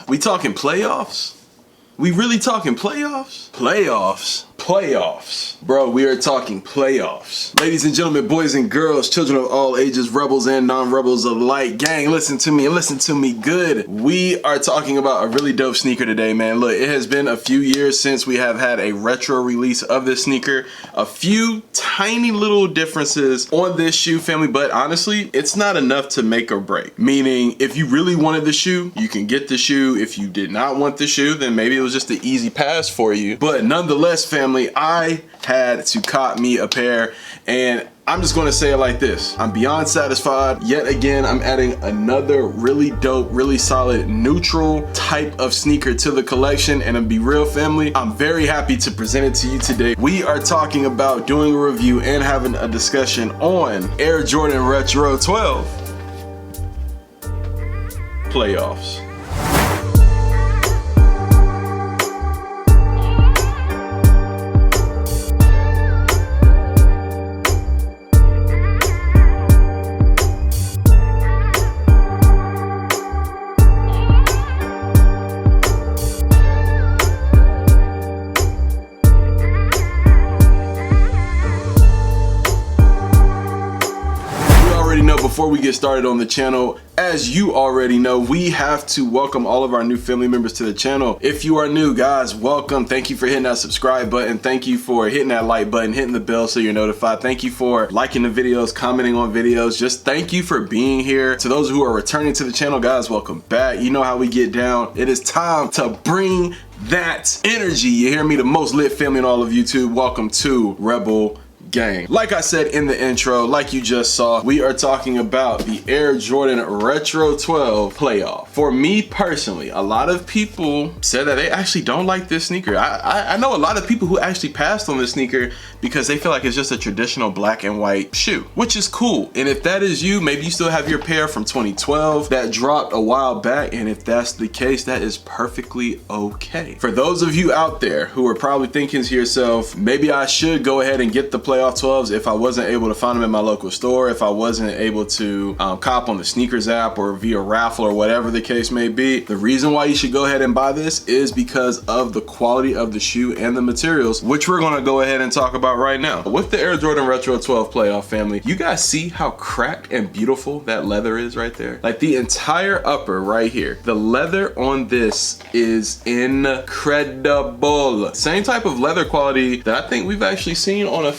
We talking playoffs? We really talking playoffs? Playoffs. Bro, we are talking playoffs. Ladies and gentlemen, boys and girls, children of all ages, rebels and non-rebels alike. Gang, listen to me and listen to me good. We are talking about a really dope sneaker today, man. Look, it has been a few years since we have had a retro release of this sneaker. A few tiny little differences on this shoe, family, but honestly, it's not enough to make or break. Meaning, if you really wanted the shoe, you can get the shoe. If you did not want the shoe, then maybe it was just an easy pass for you. But nonetheless, family, I had to cop me a pair, and I'm just gonna say it like this. I'm beyond satisfied. Yet again, I'm adding another really dope, really solid, neutral type of sneaker to the collection. And to be real, family, I'm very happy to present it to you today. We are talking about doing a review and having a discussion on Air Jordan Retro 12 playoffs. Before we get started on the channel, as you already know, we have to welcome all of our new family members to the channel. If you are new, guys, welcome. Thank you for hitting that subscribe button. Thank you for hitting that like button, hitting the bell so you're notified. Thank you for liking the videos, commenting on videos. Just thank you for being here. To those who are returning to the channel, guys, welcome back. You know how we get down. It is time to bring that energy. You hear me? The most lit family in all of YouTube. Welcome to Rebel Gang. Like I said in the intro, like you just saw, we are talking about the Air Jordan Retro 12 playoff. For me personally, a lot of people said that they actually don't like this sneaker. I know a lot of people who actually passed on this sneaker because they feel like it's just a traditional black and white shoe, which is cool. And if that is you, maybe you still have your pair from 2012 that dropped a while back, and if that's the case, that is perfectly okay. For those of you out there who are probably thinking to yourself, maybe I should go ahead and get the playoff 12s if I wasn't able to find them in my local store, if I wasn't able to cop on the sneakers app or via raffle or whatever the case may be. The reason why you should go ahead and buy this is because of the quality of the shoe and the materials, which we're gonna go ahead and talk about right now. With the Air Jordan Retro 12 playoff, family, you guys see how cracked and beautiful that leather is right there? Like the entire upper right here, the leather on this is incredible. Same type of leather quality that I think we've actually seen on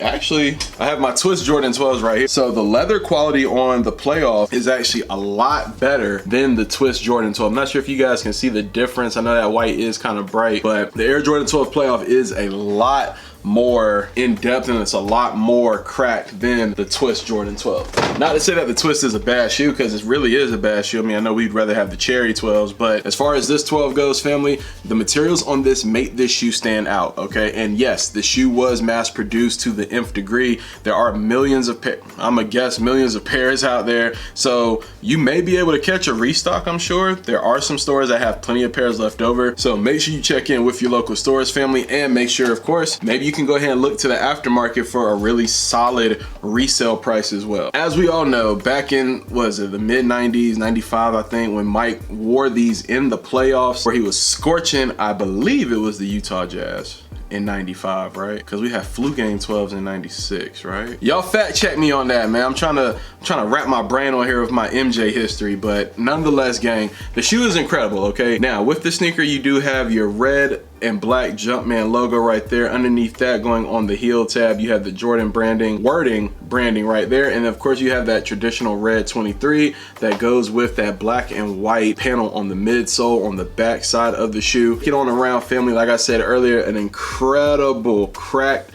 Actually, I have my Twist Jordan 12s right here. So the leather quality on the playoff is actually a lot better than the Twist Jordan 12. I'm not sure if you guys can see the difference. I know that white is kind of bright, but the Air Jordan 12 playoff is a lot more in depth and it's a lot more cracked than the Twist Jordan 12. Not to say that the Twist is a bad shoe, because it really is a bad shoe. I mean, I know we'd rather have the Cherry 12s, but as far as this 12 goes, family, the materials on this make this shoe stand out, okay? And yes, the shoe was mass produced to the nth degree. There are millions of millions of pairs out there, so you may be able to catch a restock. I'm sure there are some stores that have plenty of pairs left over, so make sure you check in with your local stores, family, and make sure, of course, maybe you can go ahead and look to the aftermarket for a really solid resale price as well. As we all know, back in, was it the mid 90s, 95, I think, when Mike wore these in the playoffs where he was scorching, I believe it was the Utah Jazz in 95, right? Because we have flu game 12s in 96, right? Y'all fact check me on that, man. I'm trying to wrap my brain on here with my MJ history, but nonetheless, gang, the shoe is incredible, okay? Now, with the sneaker, you do have your red and black Jumpman logo right there. Underneath that, going on the heel tab, you have the Jordan branding right there, and of course you have that traditional red 23 that goes with that black and white panel on the midsole on the back side of the shoe. Get on around, family, like I said earlier, an incredible cracked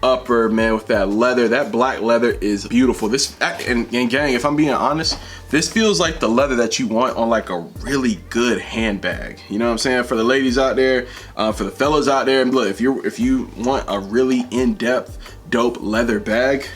upper, man, with that leather. That black leather is beautiful. This, and gang, if I'm being honest, this feels like the leather that you want on like a really good handbag. You know what I'm saying? For the ladies out there, for the fellas out there, look, if you want a really in-depth, dope leather bag,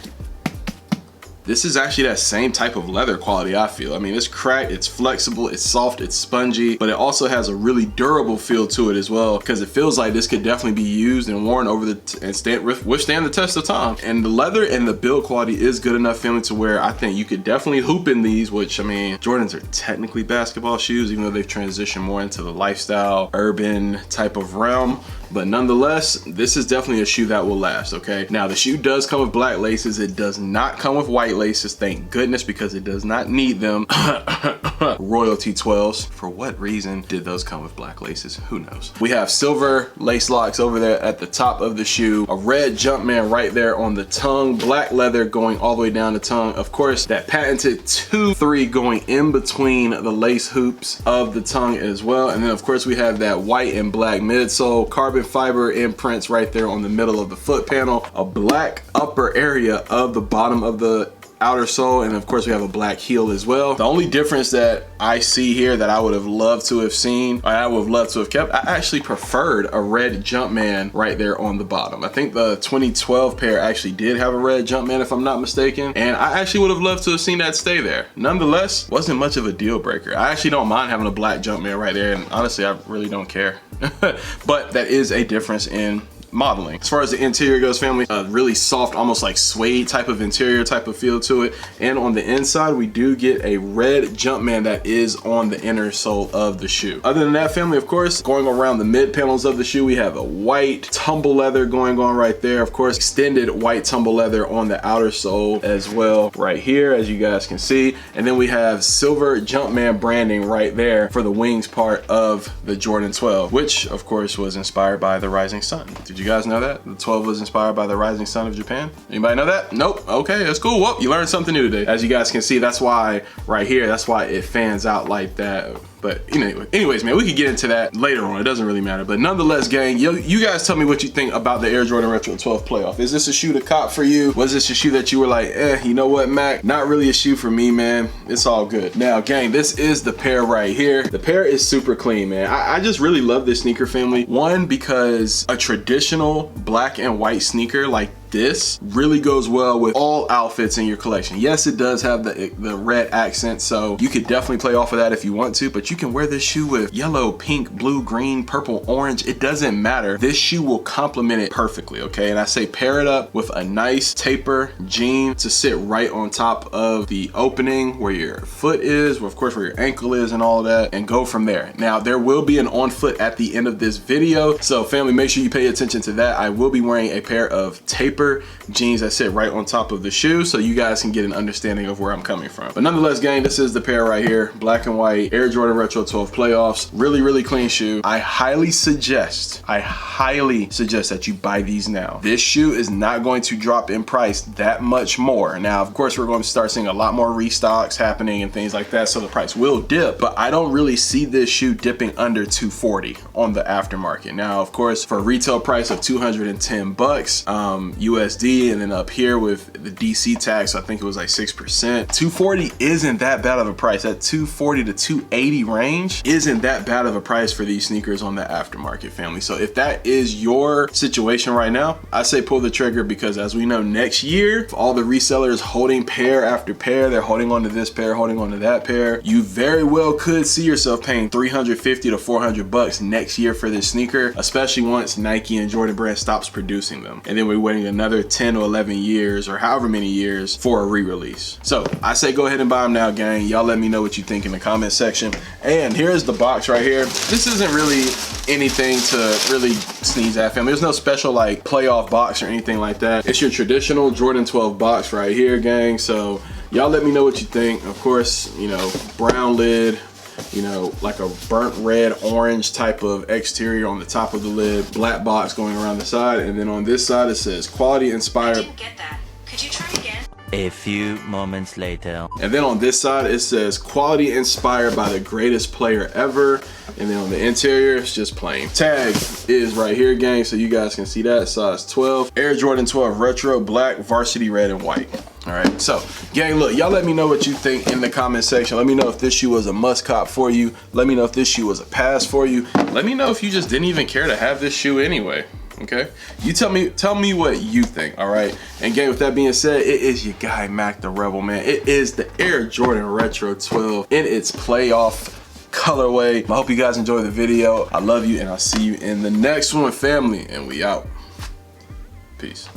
this is actually that same type of leather quality, I feel. I mean, it's cracked, it's flexible, it's soft, it's spongy, but it also has a really durable feel to it as well, because it feels like this could definitely be used and worn over withstand the test of time. And the leather and the build quality is good enough, family, to where I think you could definitely hoop in these, which, I mean, Jordans are technically basketball shoes, even though they've transitioned more into the lifestyle, urban type of realm. But nonetheless, this is definitely a shoe that will last, okay? Now, the shoe does come with black laces. It does not come with white laces, thank goodness, because it does not need them. Royalty 12s. For what reason did those come with black laces? Who knows? We have silver lace locks over there at the top of the shoe, a red Jumpman right there on the tongue, black leather going all the way down the tongue. Of course, that patented 2-3 going in between the lace hoops of the tongue as well. And then, of course, we have that white and black midsole, carbon fiber imprints right there on the middle of the foot panel, a black upper area of the bottom of the outer sole, and of course we have a black heel as well. The only difference that I see here that I would have loved to have seen, or I would have loved to have kept, I actually preferred a red Jumpman right there on the bottom. I think the 2012 pair actually did have a red Jumpman, if I'm not mistaken, and I actually would have loved to have seen that stay there. Nonetheless, wasn't much of a deal breaker. I actually don't mind having a black Jumpman right there, and honestly, I really don't care. But that is a difference in modeling. As far as the interior goes, family, a really soft, almost like suede type of interior type of feel to it. And on the inside, we do get a red Jumpman that is on the inner sole of the shoe. Other than that, family, of course, going around the mid panels of the shoe, we have a white tumble leather going on right there. Of course, extended white tumble leather on the outer sole as well right here, as you guys can see. And then we have silver Jumpman branding right there for the wings part of the Jordan 12, which of course was inspired by the rising sun. Did you guys know that? The 12 was inspired by the rising sun of Japan? Anybody know that? Nope. Okay, that's cool. Well, you learned something new today. As you guys can see, that's why right here, that's why it fans out like that. But anyways, man, we could get into that later on. It doesn't really matter. But nonetheless, gang, you guys tell me what you think about the Air Jordan Retro 12 playoff. Is this a shoe to cop for you? Was this a shoe that you were like, you know what, Mac? Not really a shoe for me, man. It's all good. Now, gang, this is the pair right here. The pair is super clean, man. I just really love this sneaker, family. One, because a traditional black and white sneaker like this really goes well with all outfits in your collection. Yes, it does have the red accent, so you could definitely play off of that if you want to, but you can wear this shoe with yellow, pink, blue, green, purple, orange. It doesn't matter. This shoe will complement it perfectly, okay? And I say pair it up with a nice taper jean to sit right on top of the opening where your foot is, of course where your ankle is and all of that, and go from there. Now, there will be an on foot at the end of this video, so family, make sure you pay attention to that. I will be wearing a pair of taper jeans that sit right on top of the shoe, so you guys can get an understanding of where I'm coming from. But nonetheless, gang, this is the pair right here, black and white Air Jordan Retro 12 playoffs. Really, really clean shoe. I highly suggest that you buy these now. This shoe is not going to drop in price that much more. Now, of course, we're going to start seeing a lot more restocks happening and things like that, so the price will dip, but I don't really see this shoe dipping under $240 on the aftermarket. Now, of course, for a retail price of 210 bucks USD, and then up here with the DC tax, so I think it was like 6%. 240 isn't that bad of a price. That 240 to 280 range isn't that bad of a price for these sneakers on the aftermarket, family. So if that is your situation right now, I say pull the trigger, because as we know, next year, all the resellers holding pair after pair, they're holding on to this pair, holding on to that pair. You very well could see yourself paying 350 to 400 bucks next year for this sneaker, especially once Nike and Jordan Brand stops producing them. And then we're waiting another 10 to 11 years or however many years for a re-release. So I say go ahead and buy them now, gang. Y'all let me know what you think in the comment section. And here's the box right here. This isn't really anything to really sneeze at, family. There's no special like playoff box or anything like that. It's your traditional Jordan 12 box right here, gang. So y'all let me know what you think. Of course, you know, brown lid, you know, like a burnt red orange type of exterior on the top of the lid, black box going around the side, and then on this side it says quality inspired. I didn't get that. Could you try again? A few moments later. And then on this side it says quality inspired by the greatest player ever. And then on the interior it's just plain. Tag is right here, gang, so you guys can see that. Size 12, Air Jordan 12 Retro, black, varsity red and white. All right, so gang, look, y'all let me know what you think in the comment section. Let me know if this shoe was a must cop for you. Let me know if this shoe was a pass for you. Let me know if you just didn't even care to have this shoe anyway. Okay, you tell me what you think. All right, and gang, with that being said, it is your guy Mac the Rebel, man. It is the Air Jordan Retro 12 in its playoff colorway. I hope you guys enjoyed the video. I love you, and I'll see you in the next one, family, and we out. Peace.